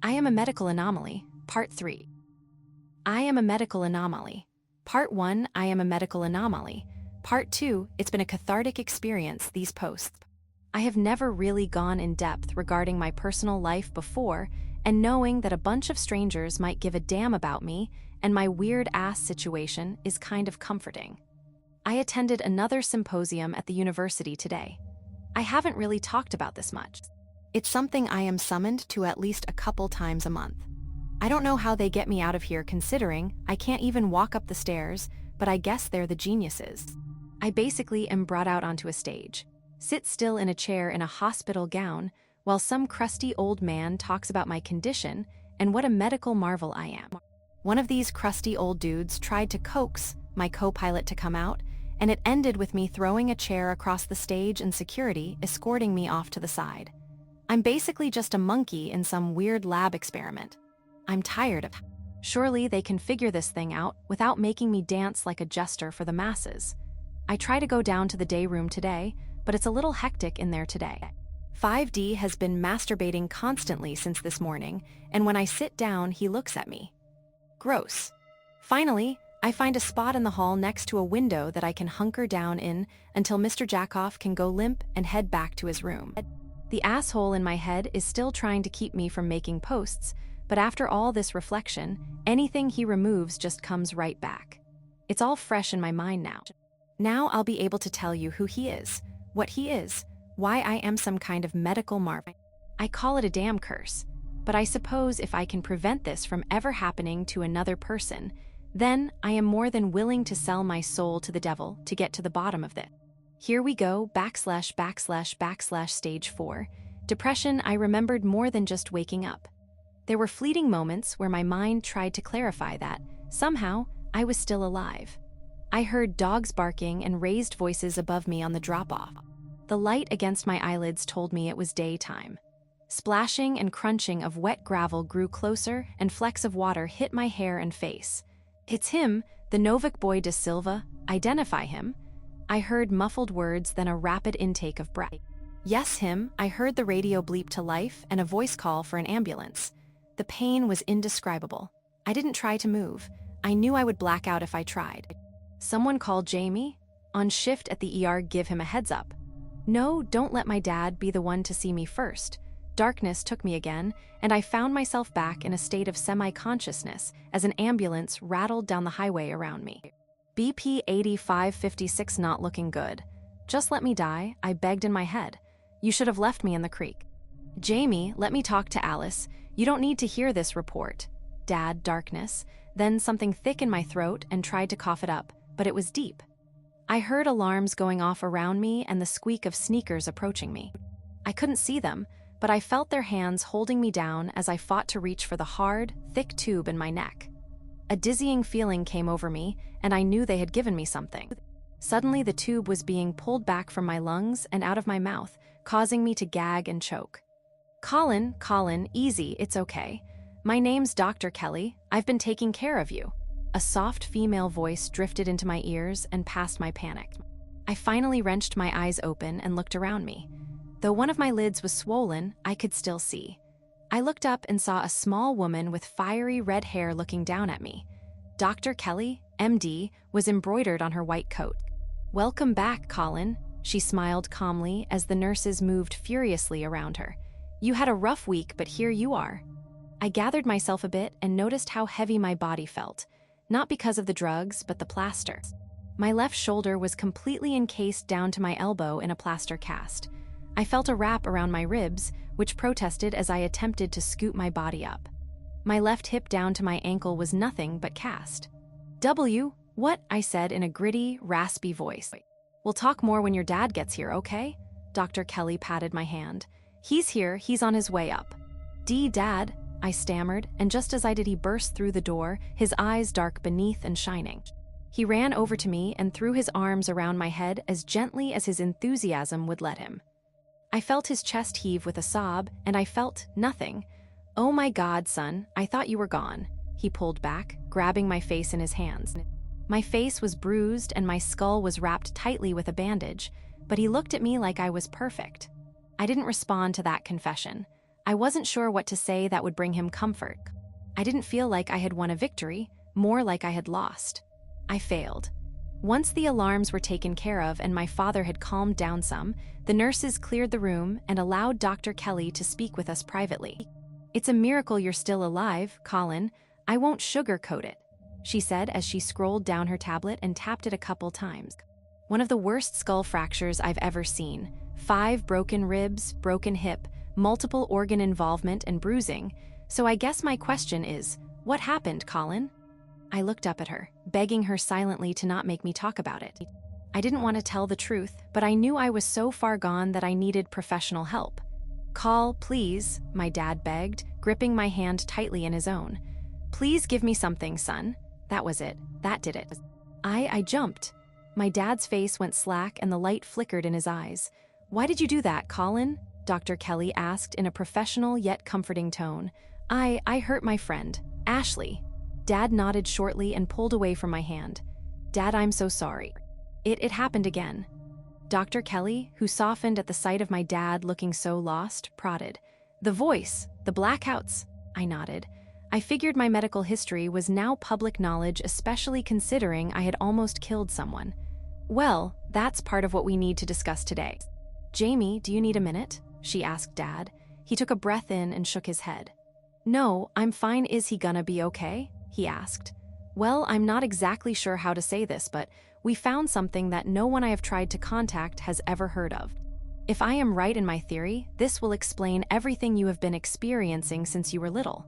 I am a medical anomaly, Part 3. I am a medical anomaly. Part 1, I am a medical anomaly. Part 2, it's been a cathartic experience, these posts. I have never really gone in depth regarding my personal life before, and knowing that a bunch of strangers might give a damn about me and my weird-ass situation is kind of comforting. I attended another symposium at the university today. I haven't really talked about this much. It's something I am summoned to at least a couple times a month. I don't know how they get me out of here considering I can't even walk up the stairs, but I guess they're the geniuses. I basically am brought out onto a stage, sit still in a chair in a hospital gown, while some crusty old man talks about my condition and what a medical marvel I am. One of these crusty old dudes tried to coax my co-pilot to come out, and it ended with me throwing a chair across the stage and security escorting me off to the side. I'm basically just a monkey in some weird lab experiment. I'm tired of it. Surely they can figure this thing out without making me dance like a jester for the masses. I try to go down to the day room today, but it's a little hectic in there today. 5D has been masturbating constantly since this morning, and when I sit down, he looks at me. Gross. Finally, I find a spot in the hall next to a window that I can hunker down in until Mr. Jackoff can go limp and head back to his room. The asshole in my head is still trying to keep me from making posts, but after all this reflection, anything he removes just comes right back. It's all fresh in my mind now. Now I'll be able to tell you who he is, what he is, why I am some kind of medical marvel. I call it a damn curse, but I suppose if I can prevent this from ever happening to another person, then I am more than willing to sell my soul to the devil to get to the bottom of this. Here we go, / stage 4. Depression. I remembered more than just waking up. There were fleeting moments where my mind tried to clarify that, somehow, I was still alive. I heard dogs barking and raised voices above me on the drop-off. The light against my eyelids told me it was daytime. Splashing and crunching of wet gravel grew closer and flecks of water hit my hair and face. It's him, the Novak boy da Silva. Identify him. I heard muffled words, then a rapid intake of breath. Yes, him. I heard the radio bleep to life and a voice call for an ambulance. The pain was indescribable. I didn't try to move. I knew I would black out if I tried. Someone called Jamie? On shift at the ER, give him a heads up. No, don't let my dad be the one to see me first. Darkness took me again, and I found myself back in a state of semi-consciousness as an ambulance rattled down the highway around me. BP 8556 not looking good. Just let me die, I begged in my head. You should have left me in the creek. Jamie, let me talk to Alice. You don't need to hear this report. Dad, darkness. Then something thick in my throat and tried to cough it up, but it was deep. I heard alarms going off around me and the squeak of sneakers approaching me. I couldn't see them, but I felt their hands holding me down as I fought to reach for the hard, thick tube in my neck. A dizzying feeling came over me, and I knew they had given me something. Suddenly, the tube was being pulled back from my lungs and out of my mouth, causing me to gag and choke. Colin, easy, it's okay. My name's Dr. Kelly. I've been taking care of you. A soft female voice drifted into my ears and past my panic. I finally wrenched my eyes open and looked around me. Though one of my lids was swollen, I could still see. I looked up and saw a small woman with fiery red hair looking down at me. Dr. Kelly, MD, was embroidered on her white coat. Welcome back, Colin, she smiled calmly as the nurses moved furiously around her. You had a rough week, but here you are. I gathered myself a bit and noticed how heavy my body felt, not because of the drugs, but the plaster. My left shoulder was completely encased down to my elbow in a plaster cast. I felt a wrap around my ribs, which protested as I attempted to scoot my body up. My left hip down to my ankle was nothing but cast. What? I said in a gritty, raspy voice. We'll talk more when your dad gets here, okay? Dr. Kelly patted my hand. He's here, he's on his way up. Dad, I stammered, and just as I did he burst through the door, his eyes dark beneath and shining. He ran over to me and threw his arms around my head as gently as his enthusiasm would let him. I felt his chest heave with a sob, and I felt nothing. Oh my God, son, I thought you were gone. He pulled back, grabbing my face in his hands. My face was bruised and my skull was wrapped tightly with a bandage, but he looked at me like I was perfect. I didn't respond to that confession. I wasn't sure what to say that would bring him comfort. I didn't feel like I had won a victory, more like I had lost. I failed. Once the alarms were taken care of and my father had calmed down some, the nurses cleared the room and allowed Dr. Kelly to speak with us privately. "It's a miracle you're still alive, Colin. I won't sugarcoat it," she said as she scrolled down her tablet and tapped it a couple times. "One of the worst skull fractures I've ever seen. 5 broken ribs, broken hip, multiple organ involvement and bruising. So I guess my question is, what happened, Colin?" I looked up at her, begging her silently to not make me talk about it. I didn't want to tell the truth, but I knew I was so far gone that I needed professional help. "Call, please," my dad begged, gripping my hand tightly in his own. "Please give me something, son." That was it. That did it. I jumped. My dad's face went slack and the light flickered in his eyes. "Why did you do that, Colin?" Dr. Kelly asked in a professional yet comforting tone. I hurt my friend, Ashley." Dad nodded shortly and pulled away from my hand. "Dad, I'm so sorry. It happened again." Dr. Kelly, who softened at the sight of my dad looking so lost, prodded. "The voice, the blackouts." I nodded. I figured my medical history was now public knowledge, especially considering I had almost killed someone. "Well, that's part of what we need to discuss today." "Jamie, do you need a minute?" she asked Dad. He took a breath in and shook his head. "No, I'm fine. Is he gonna be okay?" he asked. "Well, I'm not exactly sure how to say this, but we found something that no one I have tried to contact has ever heard of. If I am right in my theory, this will explain everything you have been experiencing since you were little."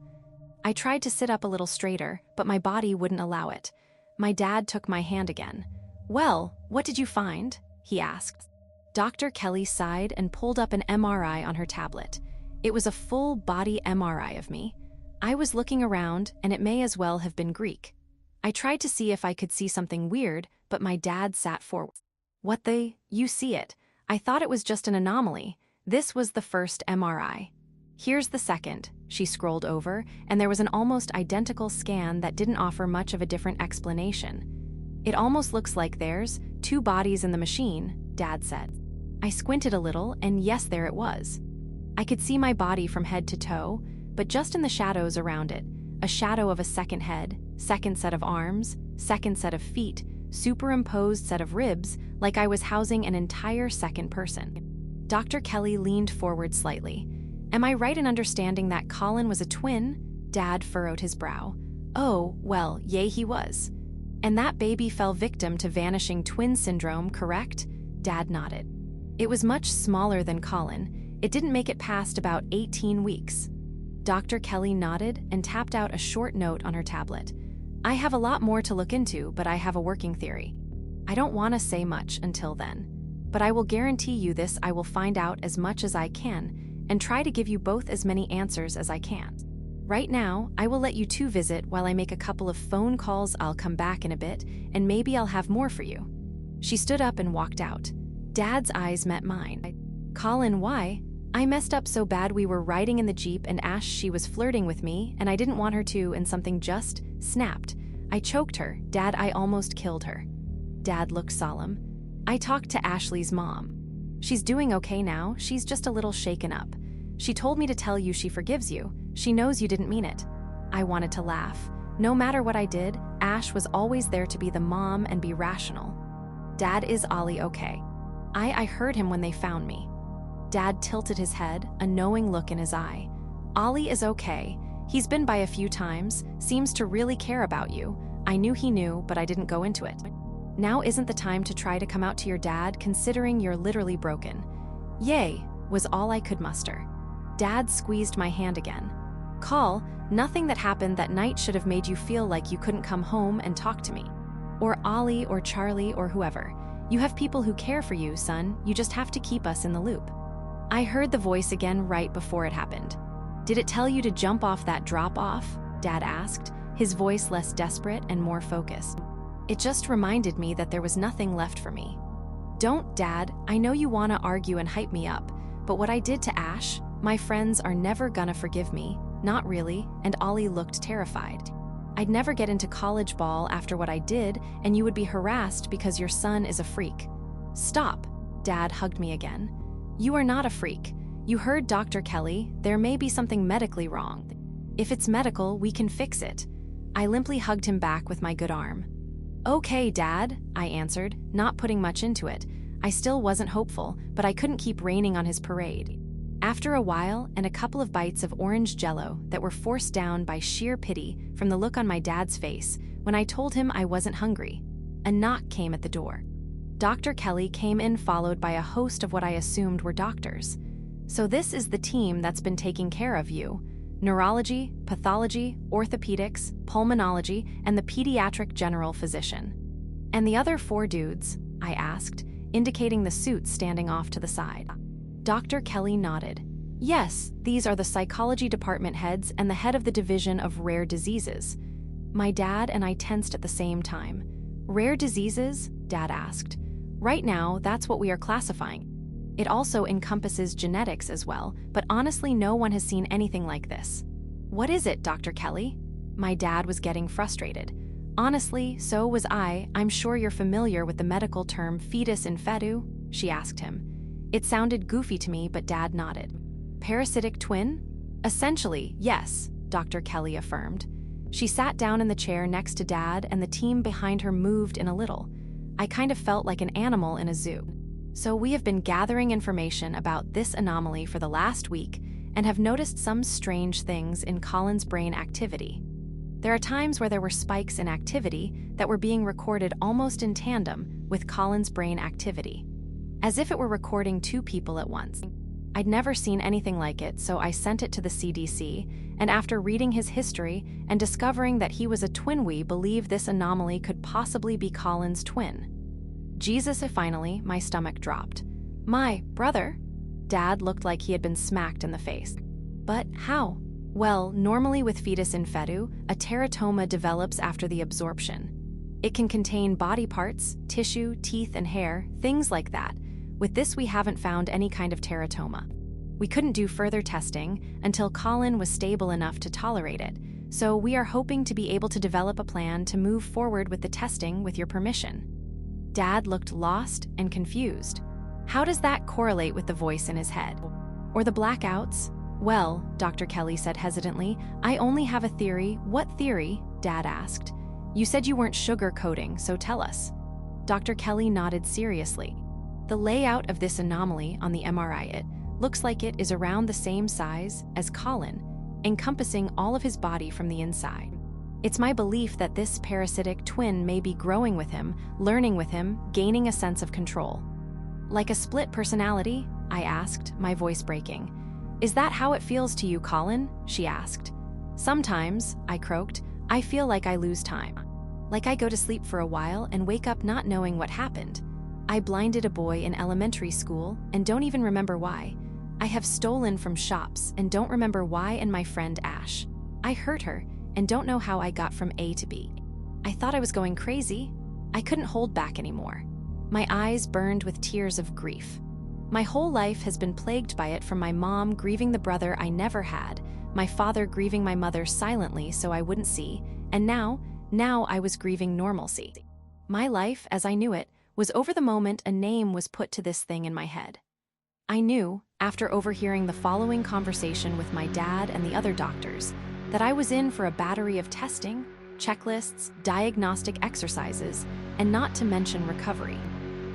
I tried to sit up a little straighter, but my body wouldn't allow it. My dad took my hand again. "Well, what did you find?" he asked. Dr. Kelly sighed and pulled up an MRI on her tablet. It was a full-body MRI of me. I was looking around, and it may as well have been Greek. I tried to see if I could see something weird, but my dad sat forward. You see it. I thought it was just an anomaly. This was the first MRI. Here's the second." She scrolled over, and there was an almost identical scan that didn't offer much of a different explanation. "It almost looks like there's 2 bodies in the machine," Dad said. I squinted a little, and yes, there it was. I could see my body from head to toe, but just in the shadows around it, a shadow of a second head, second set of arms, second set of feet, superimposed set of ribs, like I was housing an entire second person. Dr. Kelly leaned forward slightly. "Am I right in understanding that Colin was a twin?" Dad furrowed his brow. "Oh, well, yay he was. And that baby fell victim to vanishing twin syndrome, correct?" Dad nodded. "It was much smaller than Colin. It didn't make it past about 18 weeks. Dr. Kelly nodded and tapped out a short note on her tablet. "I have a lot more to look into, but I have a working theory. I don't want to say much until then. But I will guarantee you this: I will find out as much as I can and try to give you both as many answers as I can. Right now, I will let you 2 visit while I make a couple of phone calls. I'll come back in a bit, and maybe I'll have more for you." She stood up and walked out. Dad's eyes met mine. "Colin, why?" "I messed up so bad. We were riding in the Jeep and she was flirting with me, and I didn't want her to, and something just snapped. I choked her. Dad, I almost killed her." Dad looked solemn. "I talked to Ashley's mom. She's doing okay now. She's just a little shaken up. She told me to tell you she forgives you. She knows you didn't mean it." I wanted to laugh. No matter what I did, Ash was always there to be the mom and be rational. "Dad, is Ollie okay?" I heard him when they found me." Dad tilted his head, a knowing look in his eye. "Ollie is okay. He's been by a few times, seems to really care about you. I knew he knew, but I didn't go into it. Now isn't the time to try to come out to your dad, considering you're literally broken." "Yay," was all I could muster. Dad squeezed my hand again. "Call, nothing that happened that night should have made you feel like you couldn't come home and talk to me. Or Ollie or Charlie or whoever. You have people who care for you, son. You just have to keep us in the loop." I heard the voice again right before it happened. "Did it tell you to jump off that drop-off?" Dad asked, his voice less desperate and more focused. "It just reminded me that there was nothing left for me." "Don't, Dad. I know you want to argue and hype me up, but what I did to Ash, my friends are never gonna forgive me. Not really," and Ollie looked terrified. "I'd never get into college ball after what I did, and you would be harassed because your son is a freak." "Stop." Dad hugged me again. "You are not a freak. You heard Dr. Kelly, there may be something medically wrong. If it's medical, we can fix it. I limply hugged him back with my good arm. Okay, Dad, I answered, not putting much into it. I still wasn't hopeful, but I couldn't keep raining on his parade. After a while and a couple of bites of orange jello that were forced down by sheer pity from the look on my dad's face when I told him I wasn't hungry, a knock came at the door. Dr. Kelly came in followed by a host of what I assumed were doctors. So this is the team that's been taking care of you. Neurology, pathology, orthopedics, pulmonology, and the pediatric general physician. And the other 4 dudes? I asked, indicating the suits standing off to the side. Dr. Kelly nodded. Yes, these are the psychology department heads and the head of the division of rare diseases. My dad and I tensed at the same time. Rare diseases? Dad asked. Right now, that's what we are classifying. It also encompasses genetics as well, but honestly no one has seen anything like this. What is it, Dr. Kelly? My dad was getting frustrated. Honestly, so was I. I'm sure you're familiar with the medical term fetus in fetu, she asked him. It sounded goofy to me, but Dad nodded. Parasitic twin? Essentially, yes, Dr. Kelly affirmed. She sat down in the chair next to Dad and the team behind her moved in a little. I kind of felt like an animal in a zoo. So we have been gathering information about this anomaly for the last week and have noticed some strange things in Colin's brain activity. There are times where there were spikes in activity that were being recorded almost in tandem with Colin's brain activity, as if it were recording 2 people at once. I'd never seen anything like it, so I sent it to the CDC, and after reading his history and discovering that he was a twin, we believe this anomaly could possibly be Colin's twin. Jesus, finally, my stomach dropped. My brother? Dad looked like he had been smacked in the face. But how? Well, normally with fetus in fetu, a teratoma develops after the absorption. It can contain body parts, tissue, teeth, and hair, things like that. With this, we haven't found any kind of teratoma. We couldn't do further testing until Colin was stable enough to tolerate it, so we are hoping to be able to develop a plan to move forward with the testing with your permission. Dad looked lost and confused. How does that correlate with the voice in his head? Or the blackouts? Well, Dr. Kelly said hesitantly, I only have a theory. What theory? Dad asked. You said you weren't sugarcoating, so tell us. Dr. Kelly nodded seriously. The layout of this anomaly on the MRI, it looks like it is around the same size as Colin, encompassing all of his body from the inside. It's my belief that this parasitic twin may be growing with him, learning with him, gaining a sense of control. Like a split personality? I asked, my voice breaking. Is that how it feels to you, Colin? She asked. Sometimes, I croaked, I feel like I lose time. Like I go to sleep for a while and wake up not knowing what happened. I blinded a boy in elementary school and don't even remember why. I have stolen from shops and don't remember why, and my friend Ash. I hurt her and don't know how I got from A to B. I thought I was going crazy. I couldn't hold back anymore. My eyes burned with tears of grief. My whole life has been plagued by it, from my mom grieving the brother I never had, my father grieving my mother silently so I wouldn't see, and now I was grieving normalcy. My life, as I knew it, was over the moment a name was put to this thing in my head. I knew, after overhearing the following conversation with my dad and the other doctors, that I was in for a battery of testing, checklists, diagnostic exercises, and not to mention recovery.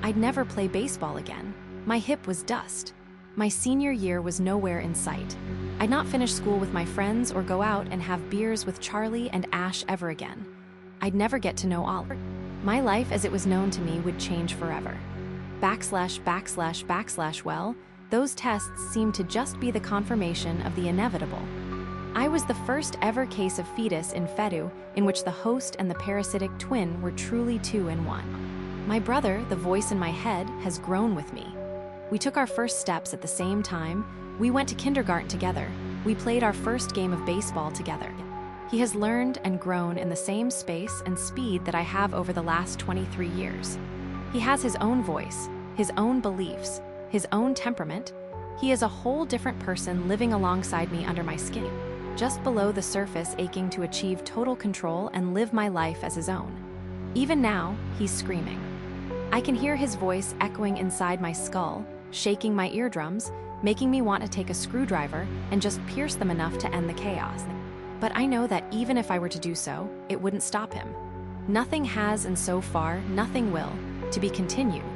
I'd never play baseball again. My hip was dust. My senior year was nowhere in sight. I'd not finish school with my friends or go out and have beers with Charlie and Ash ever again. I'd never get to know Oliver. My life as it was known to me would change forever. // well, those tests seemed to just be the confirmation of the inevitable. I was the first ever case of fetus in fetu in which the host and the parasitic twin were truly 2 in 1. My brother, the voice in my head, has grown with me. We took our first steps at the same time. We went to kindergarten together. We played our first game of baseball together. He has learned and grown in the same space and speed that I have over the last 23 years. He has his own voice, his own beliefs, his own temperament. He is a whole different person living alongside me under my skin, just below the surface, aching to achieve total control and live my life as his own. Even now, he's screaming. I can hear his voice echoing inside my skull, shaking my eardrums, making me want to take a screwdriver and just pierce them enough to end the chaos. But I know that even if I were to do so, it wouldn't stop him. Nothing has, and so far, nothing will. To be continued.